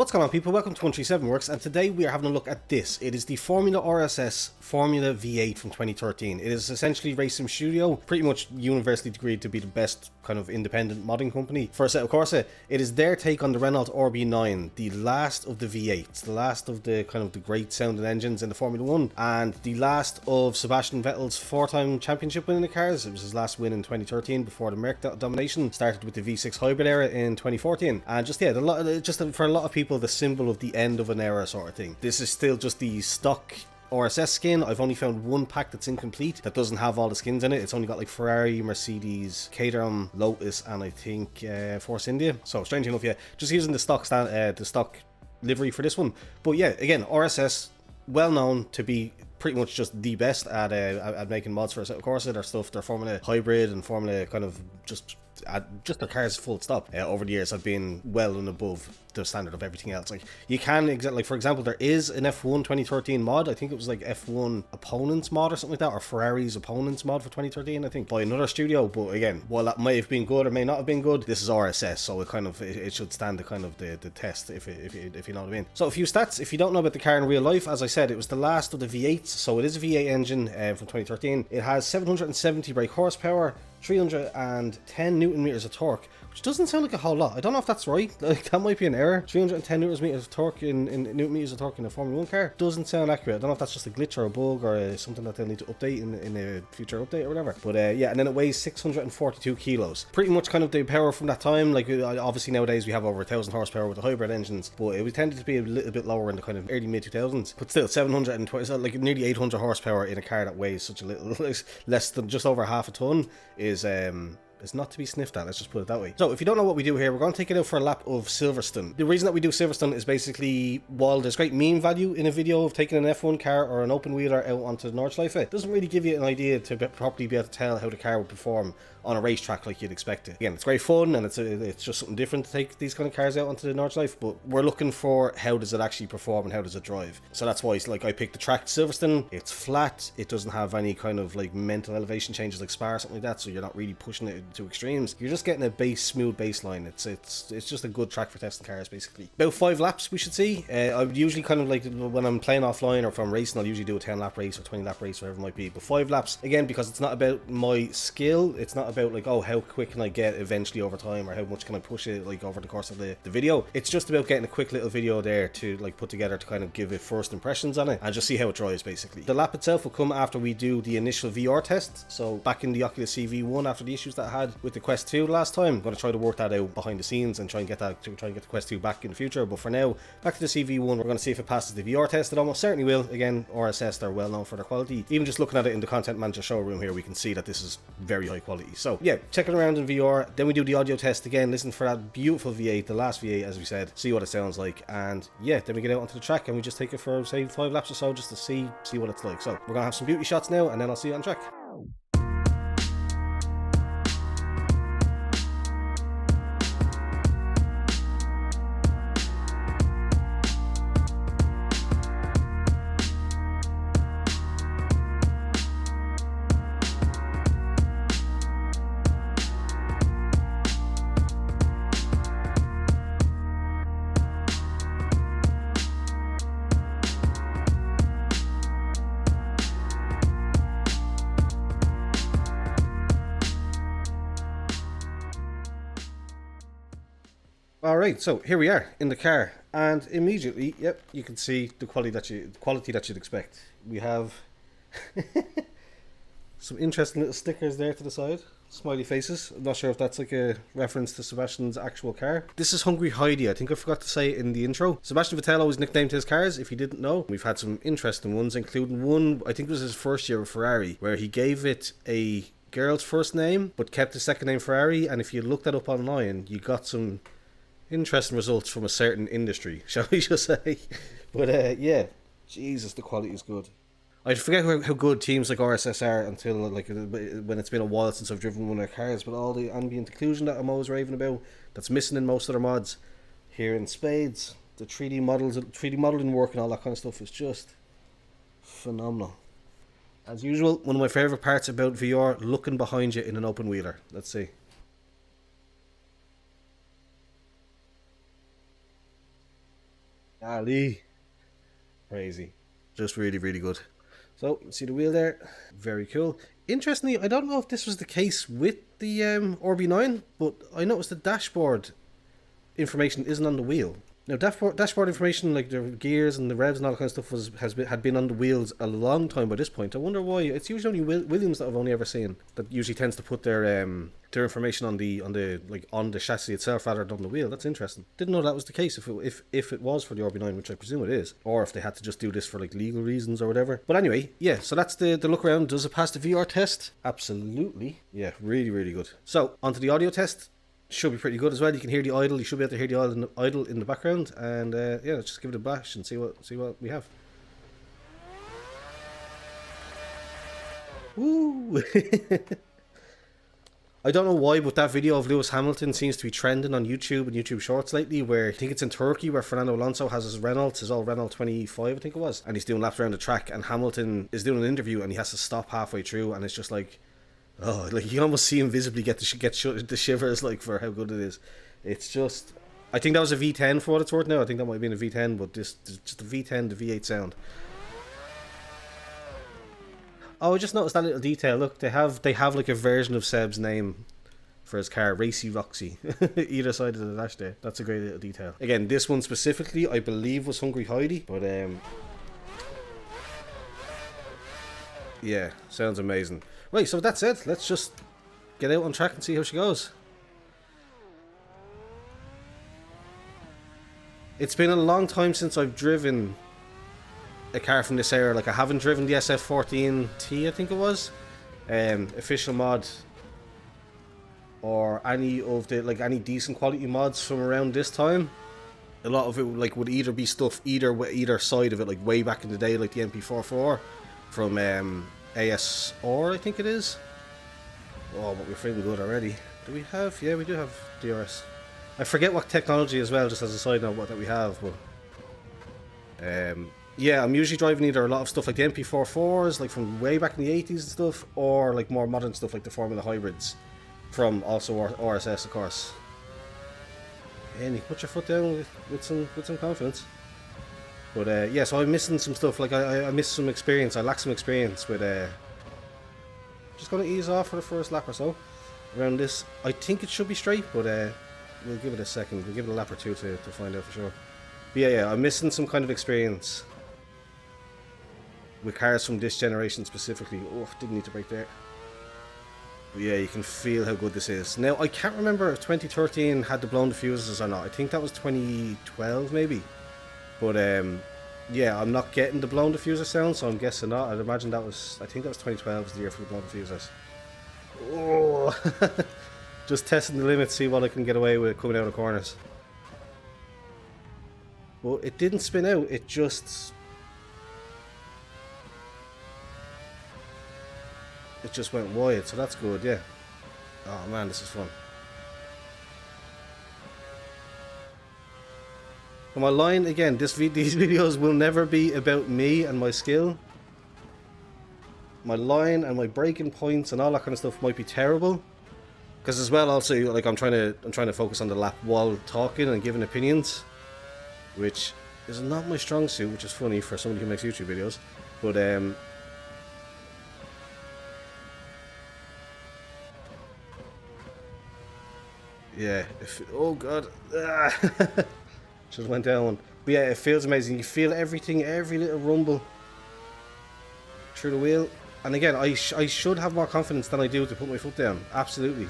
What's going on, people? Welcome to 137 Works, and today we are having a look at this. It is the Formula RSS Formula V8 from 2013. It is essentially Race Sim Studio, pretty much universally agreed to be the best kind of independent modding company for Assetto Corsa. It is their take on the Renault RB9, the last of the V8s, the last of the kind of the great sounding engines in the Formula 1, and the last of Sebastian Vettel's four-time championship win in the cars. It was his last win in 2013 before the Merc domination started with the V6 hybrid era in 2014. And just, yeah, for a lot of people, the symbol of the end of an era sort of thing. This is still just the stock RSS skin. I've only found one pack that's incomplete that doesn't have all the skins in it. It's only got like Ferrari, Mercedes, Caterham, Lotus, and I think Force India. So strange enough, yeah, just using the stock livery for this one. But yeah, again, RSS, well known to be pretty much just the best at making mods for Assetto Corsa. Their stuff, their Formula Hybrid and Formula kind of just their cars full stop over the years have been well and above the standard of everything else. Like you can like, for example, there is an F1 2013 mod. I think it was like F1 Opponents mod or something like that, or Ferrari's Opponents mod for 2013, I think, by another studio. But again, while that may have been good or may not have been good, this is RSS, so it should stand the kind of the test, if you know what I mean. So a few stats if you don't know about the car in real life. As I said, it was the last of the V8s, so it is a V8 engine from 2013. It has 770 brake horsepower, 310 newton meters of torque, which doesn't sound like a whole lot. I don't know if that's right. Like, that might be an error. 310 newton meters of torque in newton meters of torque in a Formula 1 car doesn't sound accurate. I don't know if that's just a glitch or a bug or something that they'll need to update in a future update or whatever. But yeah, and then it weighs 642 kilos. Pretty much kind of the power from that time. Like obviously nowadays we have over 1,000 horsepower with the hybrid engines, but it was tended to be a little bit lower in the kind of early mid 2000s. But still, 720, so like nearly 800 horsepower in a car that weighs such a little, less than just over half a ton is not to be sniffed at, let's just put it that way. So if you don't know what we do here, we're going to take it out for a lap of Silverstone. The reason that we do Silverstone is basically, while there's great meme value in a video of taking an F1 car or an open wheeler out onto the Nordschleife, it doesn't really give you an idea to properly be able to tell how the car would perform on a racetrack like you'd expect it. Again, it's great fun and it's just something different to take these kind of cars out onto the Nordschleife, but we're looking for how does it actually perform and how does it drive. So that's why like I picked the track Silverstone. It's flat, it doesn't have any kind of like mental elevation changes like Spa or something like that, so you're not really pushing it to extremes. You're just getting a smooth baseline. It's just a good track for testing cars basically. About 5 laps we should see. I would usually kind of like, when I'm playing offline or if I'm racing, I'll usually do a 10 lap race or 20 lap race, whatever it might be. But 5 laps, again, because it's not about my skill, it's not about like, oh, how quick can I get eventually over time, or how much can I push it like over the course of the video. It's just about getting a quick little video there to like put together to kind of give it first impressions on it and just see how it drives basically. The lap itself will come after we do the initial VR test. So back in the Oculus CV1, after the issues that I had with the Quest 2 last time, I'm going to try to work that out behind the scenes and try and get the Quest 2 back in the future. But for now, back to the CV1, we're going to see if it passes the VR test. It almost certainly will. Again, RSS, they're well known for their quality. Even just looking at it in the Content Manager showroom here, we can see that this is very high quality. So yeah, check it around in VR. Then we do the audio test again, listen for that beautiful V8, the last V8 as we said, see what it sounds like, and yeah, then we get out onto the track and we just take it for say 5 laps or so just to see what it's like. So we're gonna have some beauty shots now and then I'll see you on track. Alright, so here we are in the car, and immediately, yep, you can see the quality that you'd expect. We have some interesting little stickers there to the side, smiley faces. I'm not sure if that's like a reference to Sebastian's actual car. This is Hungry Heidi, I think I forgot to say it in the intro. Sebastian Vettel always nicknamed his cars, if you didn't know. We've had some interesting ones, including one, I think it was his first year with Ferrari, where he gave it a girl's first name, but kept the second name Ferrari, and if you looked that up online, you got some interesting results from a certain industry, shall we just say. But yeah, Jesus, the quality is good. I forget how good teams like RSS are until like when it's been a while since I've driven one of their cars, but all the ambient occlusion that I'm always raving about, that's missing in most of their mods, here in spades. The 3D models, 3D modeling work and all that kind of stuff is just phenomenal. As usual, one of my favourite parts about VR, looking behind you in an open wheeler. Let's see. Ali. Crazy. Just really, really good. So, you see the wheel there? Very cool. Interestingly, I don't know if this was the case with the RB9, but I noticed the dashboard information isn't on the wheel. Now, dashboard information like the gears and the revs and all that kind of stuff had been on the wheels a long time by this point. I wonder why. It's usually only Williams that I've only ever seen that usually tends to put their information on the chassis itself rather than on the wheel. That's interesting. Didn't know that was the case if it was for the RB9, which I presume it is, or if they had to just do this for like legal reasons or whatever. But anyway, yeah. So that's the look around. Does it pass the VR test? Absolutely. Yeah, really, really good. So onto the audio test. Should be pretty good as well. You can hear the idle. You should be able to hear the idle in the background. And yeah, let's just give it a bash and see what we have. Woo! I don't know why, but that video of Lewis Hamilton seems to be trending on YouTube and YouTube Shorts lately, where I think it's in Turkey, where Fernando Alonso has his old Renault 25, I think it was, and he's doing laps around the track, and Hamilton is doing an interview, and he has to stop halfway through, and it's just like, oh, like you almost see him visibly get the shivers, like, for how good it is. It's just, I think that was a V10 for what it's worth now. I think that might have been a V10, but just the V10, the V8 sound. Oh, I just noticed that little detail. Look, they have like a version of Seb's name for his car, Racy Roxy, either side of the dash there. That's a great little detail. Again, this one specifically, I believe, was Hungry Heidi, but yeah, sounds amazing. Right, so that's it. Let's just get out on track and see how she goes. It's been a long time since I've driven a car from this era. Like, I haven't driven the SF14T, I think it was, official mod, or any of the any decent quality mods from around this time. A lot of it like would either be stuff either side of it, like way back in the day, like the MP44 from ASR, I think it is. Oh, but we're feeling good already. Do we have? Yeah, we do have DRS. I forget what technology as well, just as a side note, what that we have, but yeah, I'm usually driving either a lot of stuff like the MP44s, like from way back in the 80s and stuff, or like more modern stuff like the Formula Hybrids from also RSS, of course. And you put your foot down with some confidence. But yeah, so I'm missing some stuff. Like I missed some experience. I lack some experience with. Just gonna ease off for the first lap or so around this. I think it should be straight, but we'll give it a second. We'll give it a lap or two to find out for sure. But yeah, I'm missing some kind of experience with cars from this generation specifically. Oh, didn't need to brake there. But yeah, you can feel how good this is. Now, I can't remember if 2013 had the blown diffusers or not. I think that was 2012 maybe. But yeah, I'm not getting the blown diffuser sound, so I'm guessing not. I'd imagine I think that was 2012 was the year for the blown diffusers. Oh, just testing the limits, see what I can get away with coming out of corners. Well, it didn't spin out, it just went wide, so that's good, yeah. Oh man, this is fun. And my line, again, these videos will never be about me and my skill. My line and my braking points and all that kind of stuff might be terrible. Because as well, also, like I'm trying to focus on the lap while talking and giving opinions, which is not my strong suit, which is funny for somebody who makes YouTube videos. But yeah, oh god, just went down. But yeah, it feels amazing. You feel everything, every little rumble through the wheel. And again, I should have more confidence than I do to put my foot down. Absolutely.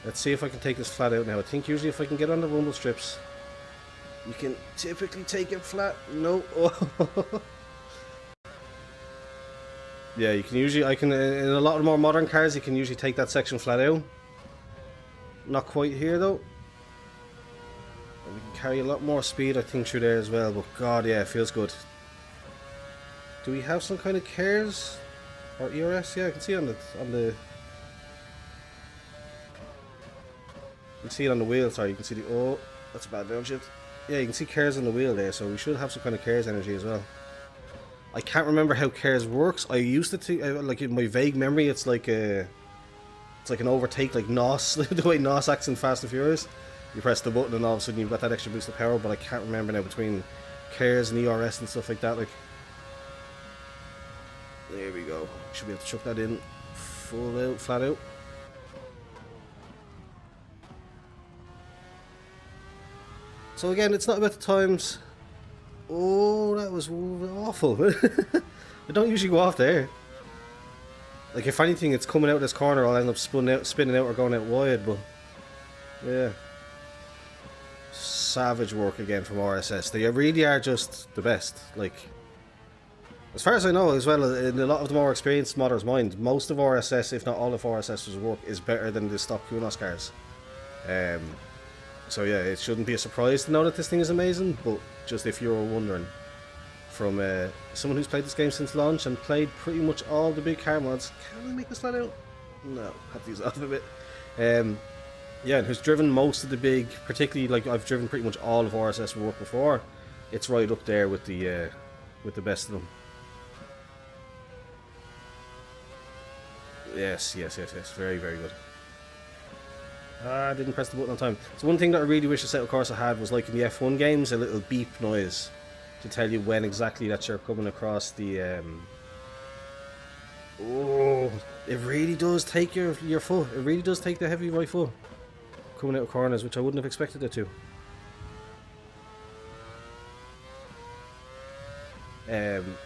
Let's see if I can take this flat out now. I think usually if I can get on the rumble strips, you can typically take it flat. No. Oh. Yeah, you can usually, in a lot of more modern cars, you can usually take that section flat out. Not quite here though. And we can carry a lot more speed, I think, through there as well. But god, yeah, it feels good. Do we have some kind of KERS or ERS? Yeah, I can see on the you can see it on the wheel. Sorry, you can see the, oh, that's a bad downshift. Yeah, you can see KERS on the wheel there, so we should have some kind of KERS energy as well. I can't remember how KERS works. I used to think, like in my vague memory, it's like an overtake, like NOS, the way NOS acts in Fast and Furious. you press the button and all of a sudden you've got that extra boost of power, but I can't remember now between cars and ERS and stuff like that. Like, there we go. Should be able to chuck that in full out, flat out. So again, it's not about the times. Oh, that was awful. I don't usually go off there. Like, if anything, it's coming out of this corner, I'll end up spinning out or going out wide, but yeah. Savage work again from RSS. They really are just the best. Like, as far as I know as well, in a lot of the more experienced modders' mind, most of RSS, if not all of RSS's work, is better than the stock Kunos cars. So yeah, it shouldn't be a surprise to know that this thing is amazing, but just if you were wondering, from someone who's played this game since launch and played pretty much all the big car mods, can I make this flat out? No, have to use off a bit. Yeah, and who's driven most of the big, particularly, like, I've driven pretty much all of RSS work before. It's right up there with the best of them. Yes, very, very good. I didn't press the button on time. So one thing that I really wish Assetto Corsa had was, like in the F1 games, a little beep noise to tell you when exactly that you're coming across the... Oh, it really does take your foot. It really does take the heavy right foot coming out of corners, which I wouldn't have expected it to.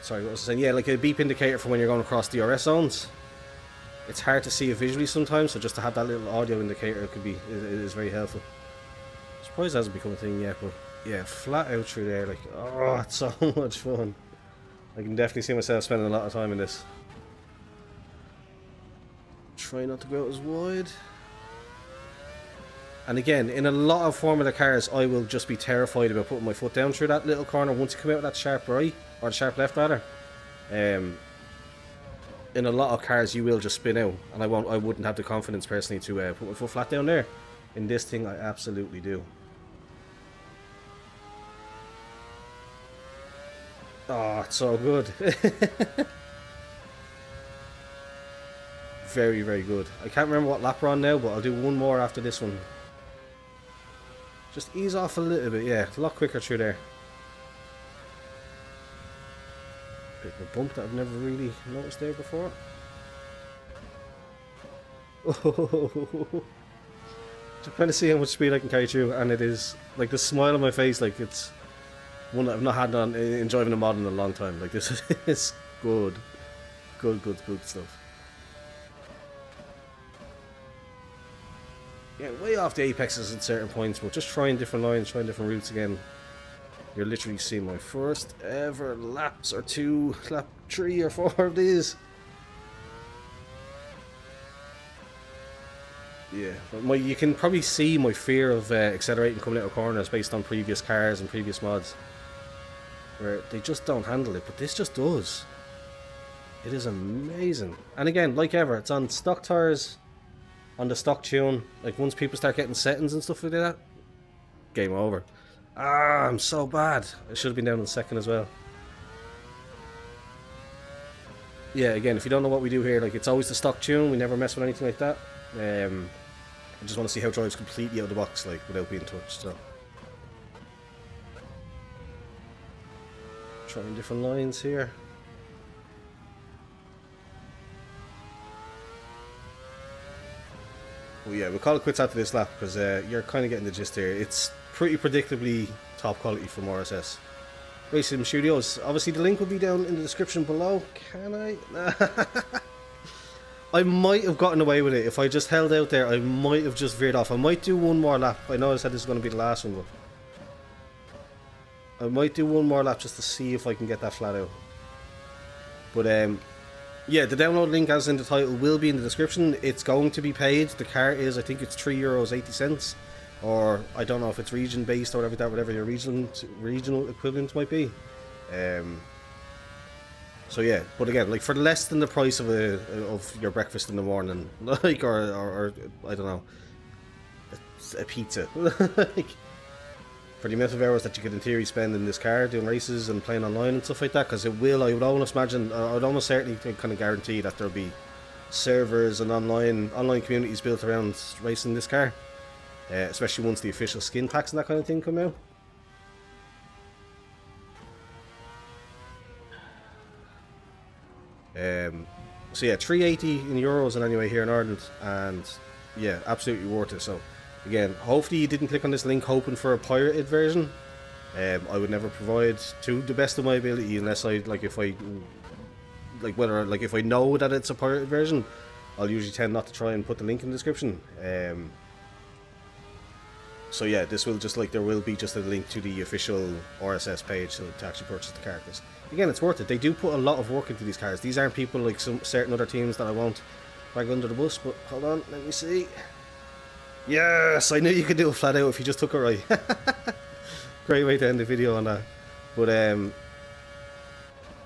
Sorry, what was I saying? Yeah, like a beep indicator for when you're going across DRS zones. It's hard to see it visually sometimes, so just to have that little audio indicator is very helpful. I'm surprised it hasn't become a thing yet, but yeah, flat out through there, like, oh, it's so much fun. I can definitely see myself spending a lot of time in this. Try not to go out as wide. And again, in a lot of Formula cars, I will just be terrified about putting my foot down through that little corner once you come out of that sharp right, or the sharp left rather. In a lot of cars, you will just spin out, and I wouldn't have the confidence personally to put my foot flat down there. In this thing, I absolutely do. Oh, it's so good. Very, very good. I can't remember what lap we're on now, but I'll do one more after this one. Just ease off a little bit, yeah. It's a lot quicker through there. Bit of a bump that I've never really noticed there before. Oh, just trying to see how much speed I can carry through, and it is like the smile on my face, like it's one that I've not had on enjoying a mod in a long time. Like, this is good stuff. Yeah, way off the apexes at certain points, but just trying different lines, trying different routes again. You're literally seeing my first ever laps, or lap 3 or 4 of these. Yeah, but you can probably see my fear of accelerating coming out of corners based on previous cars and previous mods, where they just don't handle it, but this just does. It is amazing. And again, like ever, it's on stock tires, on the stock tune. Like, once people start getting settings and stuff like that, game over. Ah, I'm so bad. I should have been down in second as well. Yeah, again, if you don't know what we do here, like, it's always the stock tune. We never mess with anything like that. I just want to see how it drives completely out of the box, like, without being touched. So, trying different lines here. Well, yeah, we'll call it quits after this lap, because you're kind of getting the gist here. It's pretty predictably top quality from RSS. Racing Studios. Obviously, the link will be down in the description below. Can I? I might have gotten away with it. If I just held out there, I might have just veered off. I might do one more lap. I know I said this is going to be the last one, but I might do one more lap just to see if I can get that flat out. But yeah, the download link, as in the title, will be in the description. It's going to be paid. The car is, I think it's €3.80, or I don't know if it's region based or whatever your regional equivalent might be. So yeah, but again, like, for less than the price of your breakfast in the morning, like, or I don't know, a pizza, like, for the amount of hours that you could in theory spend in this car doing races and playing online and stuff like that, because it will, I would almost imagine, I would almost certainly kind of guarantee that there'll be servers and online communities built around racing this car. especially once the official skin packs and that kind of thing come out. So yeah, 380 in euros and anyway here in Ireland, and yeah, absolutely worth it. So again, hopefully you didn't click on this link hoping for a pirated version. I would never provide to the best of my ability unless I if I know that it's a pirated version, I'll usually tend not to try and put the link in the description. So yeah, this will just there will be just a link to the official RSS page so to actually purchase the car. Because again, it's worth it. They do put a lot of work into these cars. These aren't people like some certain other teams that I won't drag under the bus. But hold on, let me see. Yes, I knew you could do it flat out if you just took it right. Great way to end the video on that. But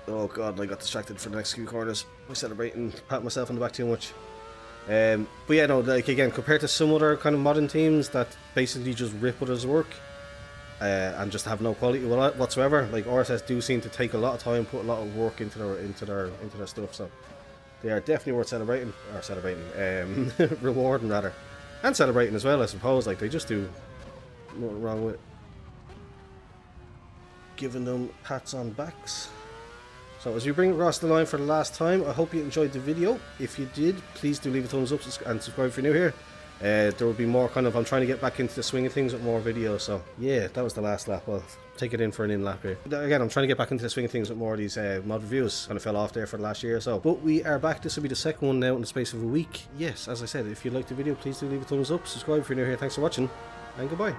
oh god, I got distracted for the next few corners by celebrating, pat myself on the back too much. But yeah, no, again, compared to some other kind of modern teams that basically just rip others' work and just have no quality whatsoever, RSS do seem to take a lot of time, put a lot of work into their stuff. So they are definitely worth rewarding rather, and celebrating as well, I suppose. They just do nothing wrong with giving them pats on backs. So as we bring it across the line for the last time, I hope you enjoyed the video. If you did, please do leave a thumbs up and subscribe if you're new here. There will be more I'm trying to get back into the swing of things with more videos. So yeah, that was the last lap. Well, take it in for an in lap here. Again, I'm trying to get back into the swing of things with more of these mod reviews. Kind of fell off there for the last year or so. But we are back. This will be the second one now in the space of a week. Yes, as I said, if you liked the video, please do leave a thumbs up. Subscribe if you're new here. Thanks for watching, and goodbye.